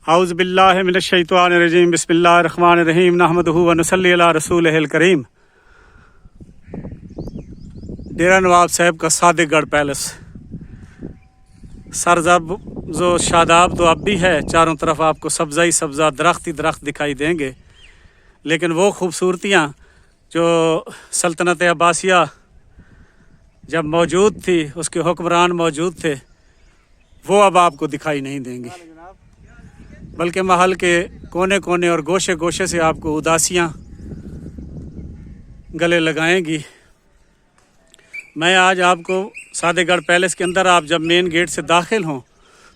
اعوذ باللہ من الشیطان الرجیم بسم اللہ الرحمن الرحیم نحمدہ و نصلی علی رسولہ الکریم۔ ڈیرہ نواب صاحب کا صادق گڑھ پیلس سرسبز و شاداب تو اب بھی ہے، چاروں طرف آپ کو سبزہ ہی سبزہ، درخت ہی درخت دکھائی دیں گے، لیکن وہ خوبصورتیاں جو سلطنت عباسیہ جب موجود تھی، اس کے حکمران موجود تھے، وہ اب آپ کو دکھائی نہیں دیں گے، بلکہ محل کے کونے کونے اور گوشے گوشے سے آپ کو اداسیاں گلے لگائیں گی۔ میں آج آپ کو صادق گڑھ پیلس کے اندر، آپ جب مین گیٹ سے داخل ہوں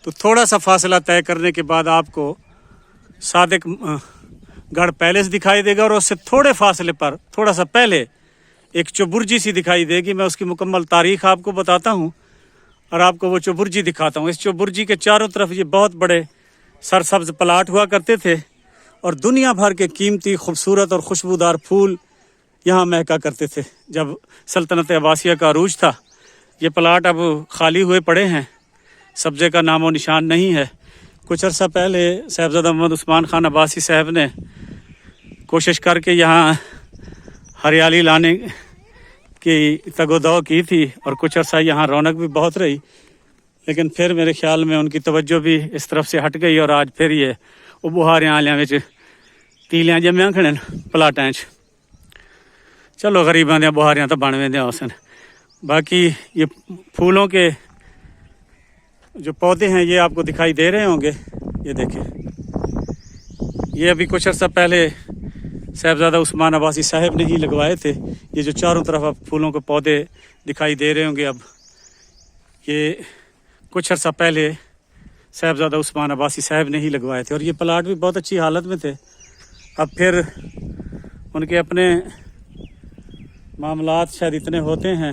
تو تھوڑا سا فاصلہ طے کرنے کے بعد آپ کو صادق گڑھ پیلس دکھائی دے گا، اور اس سے تھوڑے فاصلے پر تھوڑا سا پہلے ایک چوبرجی سی دکھائی دے گی۔ میں اس کی مکمل تاریخ آپ کو بتاتا ہوں اور آپ کو وہ چوبرجی دکھاتا ہوں۔ اس چوبرجی کے چاروں طرف یہ بہت بڑے سرسبز پلاٹ ہوا کرتے تھے، اور دنیا بھر کے قیمتی، خوبصورت اور خوشبودار پھول یہاں مہکا کرتے تھے۔ جب سلطنت عباسیہ کا عروج تھا، یہ پلاٹ اب خالی ہوئے پڑے ہیں، سبزے کا نام و نشان نہیں ہے۔ کچھ عرصہ پہلے صاحبزادہ محمد عثمان خان عباسی صاحب نے کوشش کر کے یہاں ہریالی لانے کی تگ و دو کی تھی، اور کچھ عرصہ یہاں رونق بھی بہت رہی، لیکن پھر میرے خیال میں ان کی توجہ بھی اس طرف سے ہٹ گئی، اور آج پھر یہ وہ بہاریاں آلیاں وچ تیلیاں جمیاں کھڑن پلاٹاں چ۔ چلو غریباں دیاں بہاریاں تو بن ویندیاں ہوسن۔ باقی یہ پھولوں کے جو پودے ہیں یہ آپ کو دکھائی دے رہے ہوں گے، یہ دیکھیں، یہ ابھی کچھ عرصہ پہلے صاحبزادہ عثمان عباسی صاحب نے ہی لگوائے تھے۔ یہ جو چاروں طرف آپ پھولوں کے پودے دکھائی دے رہے ہوں گے، اب یہ کچھ عرصہ پہلے صاحبزادہ عثمان عباسی صاحب نے ہی لگوائے تھے، اور یہ پلاٹ بھی بہت اچھی حالت میں تھے۔ اب پھر ان کے اپنے معاملات شاید اتنے ہوتے ہیں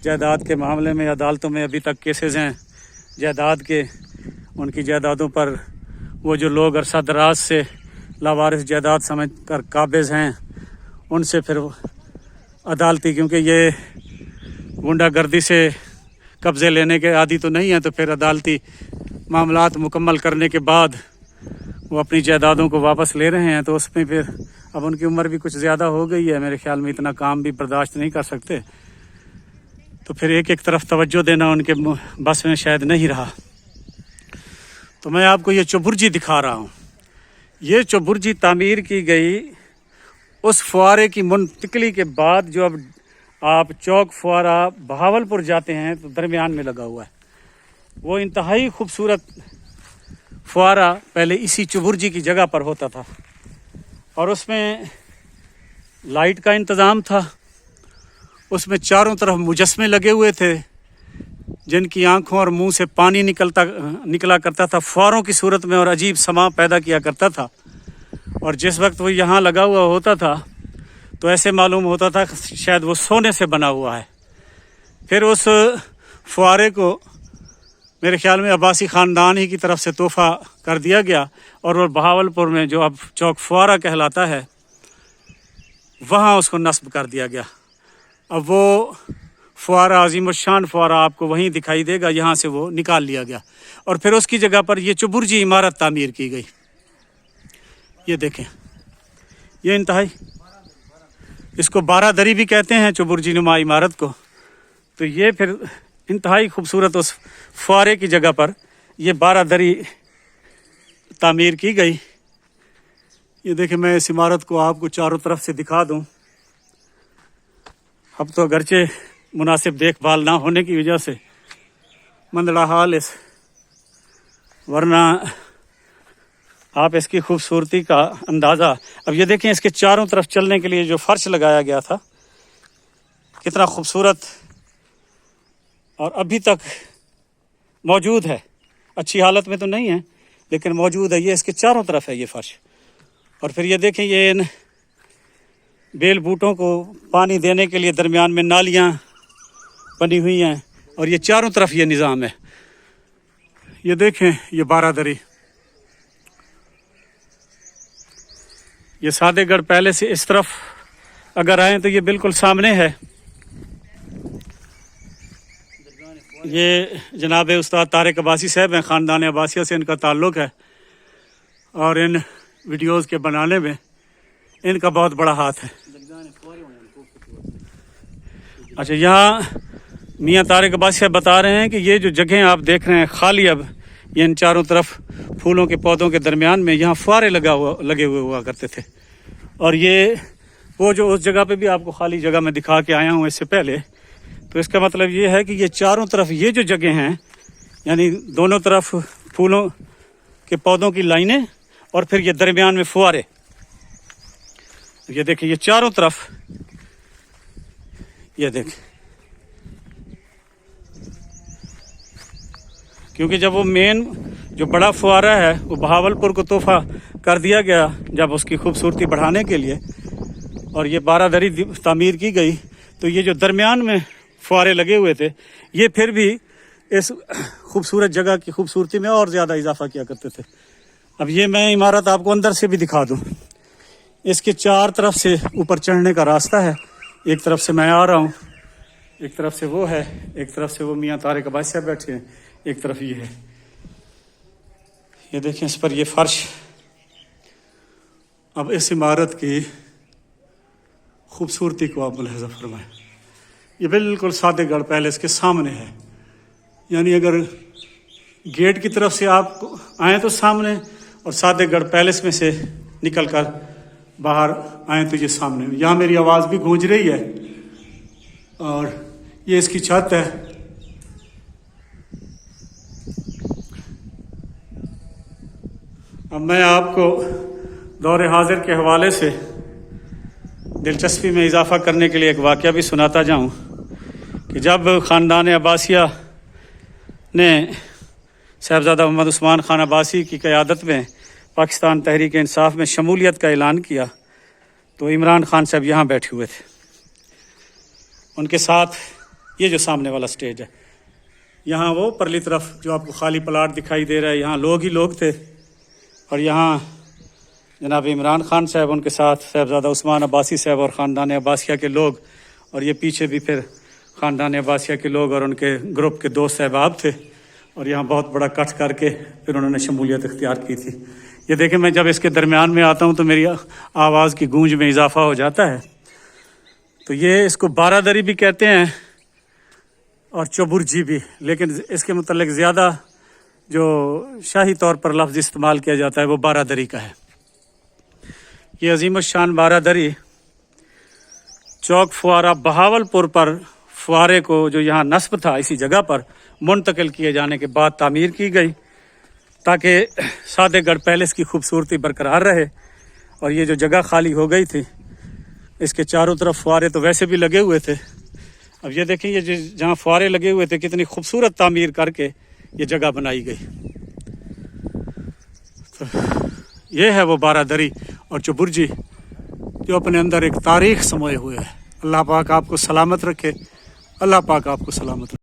جائیداد کے معاملے میں، عدالتوں میں ابھی تک کیسز ہیں جائیداد کے، ان کی جائیدادوں پر وہ جو لوگ عرصہ دراز سے لاوارث جائیداد سمجھ کر قابض ہیں، ان سے پھر عدالتی، کیونکہ یہ غنڈہ گردی سے قبضے لینے کے عادی تو نہیں ہیں، تو پھر عدالتی معاملات مکمل کرنے کے بعد وہ اپنی جائیدادوں کو واپس لے رہے ہیں۔ تو اس میں پھر اب ان کی عمر بھی کچھ زیادہ ہو گئی ہے، میرے خیال میں اتنا کام بھی برداشت نہیں کر سکتے، تو پھر ایک طرف توجہ دینا ان کے بس میں شاید نہیں رہا۔ تو میں آپ کو یہ چوبرجی دکھا رہا ہوں۔ یہ چوبرجی تعمیر کی گئی اس فوارے کی منتقلی کے بعد، جو اب آپ چوک فوارہ بہاولپور جاتے ہیں تو درمیان میں لگا ہوا ہے۔ وہ انتہائی خوبصورت فوارہ پہلے اسی چوبرجی کی جگہ پر ہوتا تھا، اور اس میں لائٹ کا انتظام تھا، اس میں چاروں طرف مجسمے لگے ہوئے تھے جن کی آنکھوں اور منہ سے پانی نکلا کرتا تھا فواروں کی صورت میں، اور عجیب سماں پیدا کیا کرتا تھا۔ اور جس وقت وہ یہاں لگا ہوا ہوتا تھا تو ایسے معلوم ہوتا تھا کہ شاید وہ سونے سے بنا ہوا ہے۔ پھر اس فوارے کو میرے خیال میں عباسی خاندان ہی کی طرف سے تحفہ کر دیا گیا، اور وہ بہاولپور میں جو اب چوک فوارہ کہلاتا ہے، وہاں اس کو نصب کر دیا گیا۔ اب وہ فوارہ، عظیم الشان فوارہ، آپ کو وہیں دکھائی دے گا، یہاں سے وہ نکال لیا گیا، اور پھر اس کی جگہ پر یہ چوبرجی عمارت تعمیر کی گئی۔ یہ دیکھیں، یہ انتہائی، اس کو 12 دری بھی کہتے ہیں چوبرجی نما عمارت کو۔ تو یہ پھر انتہائی خوبصورت اس فوارے کی جگہ پر یہ 12 دری تعمیر کی گئی۔ یہ دیکھیں، میں اس عمارت کو آپ کو چاروں طرف سے دکھا دوں۔ اب تو اگرچہ مناسب دیکھ بھال نہ ہونے کی وجہ سے مندڑا حال اس، ورنہ آپ اس کی خوبصورتی کا اندازہ، اب یہ دیکھیں، اس کے چاروں طرف چلنے کے لیے جو فرش لگایا گیا تھا کتنا خوبصورت، اور ابھی تک موجود ہے، اچھی حالت میں تو نہیں ہے لیکن موجود ہے۔ یہ اس کے چاروں طرف ہے یہ فرش، اور پھر یہ دیکھیں، یہ ان بیل بوٹوں کو پانی دینے کے لیے درمیان میں نالیاں بنی ہوئی ہیں، اور یہ چاروں طرف یہ نظام ہے۔ یہ دیکھیں، یہ 12 دری، یہ صادق گڑھ پیلس سے اس طرف اگر آئیں تو یہ بالکل سامنے ہے۔ یہ جناب استاد طارق عباسی صاحب ہیں، خاندان عباسیہ سے ان کا تعلق ہے، اور ان ویڈیوز کے بنانے میں ان کا بہت بڑا ہاتھ ہے۔ اچھا، یہاں میاں طارق عباسیہ بتا رہے ہیں کہ یہ جو جگہیں آپ دیکھ رہے ہیں خالی، اب یہ ان چاروں طرف پھولوں کے پودوں کے درمیان میں یہاں فوارے لگے ہوئے ہوا کرتے تھے، اور یہ وہ جو اس جگہ پہ بھی آپ کو خالی جگہ میں دکھا کے آیا ہوں اس سے پہلے، تو اس کا مطلب یہ ہے کہ یہ چاروں طرف یہ جو جگہیں ہیں، یعنی دونوں طرف پھولوں کے پودوں کی لائنیں اور پھر یہ درمیان میں فوارے، یہ دیکھیں یہ چاروں طرف، یہ دیکھیں، کیونکہ جب وہ مین جو بڑا فوارہ ہے وہ بہاولپور کو تحفہ کر دیا گیا جب اس کی خوبصورتی بڑھانے کے لیے، اور یہ 12 دری تعمیر کی گئی، تو یہ جو درمیان میں فوارے لگے ہوئے تھے یہ پھر بھی اس خوبصورت جگہ کی خوبصورتی میں اور زیادہ اضافہ کیا کرتے تھے۔ اب یہ میں عمارت آپ کو اندر سے بھی دکھا دوں، اس کے چار طرف سے اوپر چڑھنے کا راستہ ہے، ایک طرف سے میں آ رہا ہوں، ایک طرف سے وہ ہے، ایک طرف سے وہ میاں طارق عباسیہ بیٹھے ہیں، ایک طرف یہ ہے، یہ دیکھیں اس پر یہ فرش۔ اب اس عمارت کی خوبصورتی کو آپ ملاحظہ فرمائیں، یہ بالکل سادے گڑھ پیلس کے سامنے ہے، یعنی اگر گیٹ کی طرف سے آپ آئیں تو سامنے، اور سادے گڑھ پیلس میں سے نکل کر باہر آئیں تو یہ سامنے، یہاں میری آواز بھی گونج رہی ہے، اور یہ اس کی چھت ہے۔ اب میں آپ کو دور حاضر کے حوالے سے دلچسپی میں اضافہ کرنے کے لیے ایک واقعہ بھی سناتا جاؤں کہ جب خاندان عباسیہ نے صاحبزادہ محمد عثمان خان عباسی کی قیادت میں پاکستان تحریک انصاف میں شمولیت کا اعلان کیا تو عمران خان صاحب یہاں بیٹھے ہوئے تھے، ان کے ساتھ یہ جو سامنے والا سٹیج ہے، یہاں وہ پرلی طرف جو آپ کو خالی پلاٹ دکھائی دے رہا ہے یہاں لوگ ہی لوگ تھے، اور یہاں جناب عمران خان صاحب، ان کے ساتھ صاحبزادہ عثمان عباسی صاحب اور خاندان عباسیہ کے لوگ، اور یہ پیچھے بھی پھر خاندان عباسیہ کے لوگ اور ان کے گروپ کے دوست احباب تھے، اور یہاں بہت بڑا کٹ کر کے پھر انہوں نے شمولیت اختیار کی تھی۔ یہ دیکھیں میں جب اس کے درمیان میں آتا ہوں تو میری آواز کی گونج میں اضافہ ہو جاتا ہے۔ تو یہ اس کو 12 دری بھی کہتے ہیں اور چوبرجی بھی، لیکن اس کے متعلق زیادہ جو شاہی طور پر لفظ استعمال کیا جاتا ہے وہ 12 دری کا ہے۔ یہ عظیم الشان 12 دری چوک فوارہ بہاولپور پر فوارے کو جو یہاں نصب تھا اسی جگہ پر منتقل کیے جانے کے بعد تعمیر کی گئی تاکہ سادے گڑھ پیلس کی خوبصورتی برقرار رہے، اور یہ جو جگہ خالی ہو گئی تھی اس کے چاروں طرف فوارے تو ویسے بھی لگے ہوئے تھے۔ اب یہ دیکھیں یہ جہاں فوارے لگے ہوئے تھے کتنی خوبصورت تعمیر کر کے یہ جگہ بنائی گئی۔ تو یہ ہے وہ 12 دری اور چوبرجی جو اپنے اندر ایک تاریخ سموئے ہوئے ہے۔ اللہ پاک آپ کو سلامت رکھے، اللہ پاک آپ کو سلامت رکھے۔